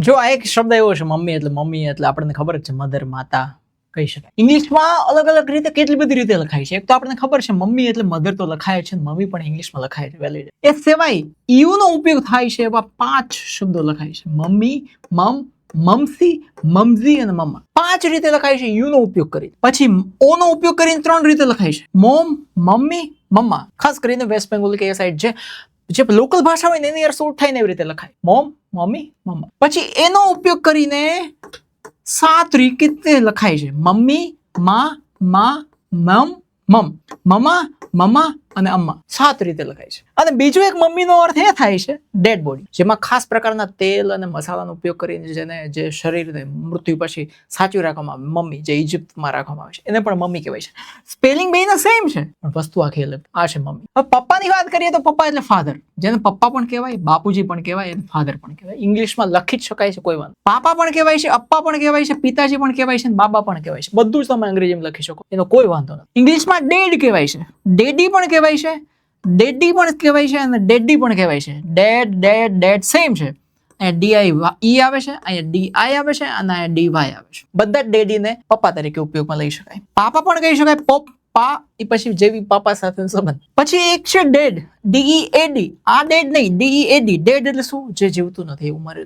જો આ એક શબ્દ એવો છે મમ્મી એટલે આપણને ખબર જ છે મધર માતા કહી શકાય. ઇંગ્લિશમાં અલગ અલગ રીતે કેટલી બધી રીતે લખાય છે. એક તો આપણને ખબર છે મમ્મી એટલે મધર તો લખાય છે, મમ્મી પણ ઇંગ્લિશમાં લખાય છે વેલિડ. એ સિવાય યુ નો ઉપયોગ થાય છે એવા 5 શબ્દો લખાય છે. મમ્મી, મમ, મમસી, મમઝી અને મમ્મા. 5 રીતે લખાય છે યુ નો ઉપયોગ કરી. પછી ઓ નો ઉપયોગ કરીને 3 રીતે લખાય છે. મોમ, મમ્મી, મમ્મા. ખાસ કરીને વેસ્ટ બેંગોલ કે એ સાઈડ જે લોકલ ભાષા હોય ને એની યાર સૂટ થાય ને એવી રીતે લખાય. મોમ, મમ્મી, મમ્મા. પછી એનો ઉપયોગ કરીને 7 રીતે લખાય છે. મમ્મી, મા, મમ, મમ્મા, મમ્મા અને અમ્મા. 7 રીતે લખાય છે. અને બીજું એક મમ્મીનો અર્થ એ થાય છે ડેડ બોડી, જેમાં ખાસ પ્રકારના તેલ અને મસાલાનો ઉપયોગ કરીને જે શરીરને મૃત્યુ પછી સાચવી રાખવામાં આવે. મમ્મી જે ઇજિપ્તમાં રાખવામાં આવે છે એને પણ મમ્મી કહેવાય છે. સ્પેલિંગ બેયના સેમ છે પણ વસ્તુ આખી અલગ. આ છે મમ્મી. હવે પપ્પાની વાત કરીએ તો પપ્પા એટલે ફાધર, જેને પપ્પા પણ કહેવાય, બાપુજી પણ કહેવાય અને ફાધર પણ કહેવાય. ઇંગ્લિશમાં લખી જ શકાય છે કોઈ વાંધો. પાપા પણ કહેવાય છે, અપ્પા પણ કહેવાય છે, પિતાજી પણ કહેવાય છે, બાબા પણ કહેવાય છે. બધું જ તમે અંગ્રેજીમાં લખી શકો, એનો કોઈ વાંધો નથી. ઇંગ્લિશમાં ડેડ કહેવાય છે, ડેડી પણ કહેવાય છે, ડેડી પણ કહેવાય છે અને ડેડી પણ કહેવાય છે. ડેડ સેમ છે. અહીંયા ડીઆઈ આવે છે, અહીંયા ડીઆઈ આવે છે અને અહીંયા ડીવાય આવે છે. બધા જ ડેડીને પપ્પા તરીકે ઉપયોગમાં લઈ શકાય. પાપા પણ કહી શકાય. પપ્પા એ પછી જેવી પાપા સાથે સંબંધ. પછી એક છે ડેડ, ડીઈએડી. આ ડેડ નહીં, ડીઈએડી. ડેડ એટલે શું? જે જીવતું નથી એવું મરેલું.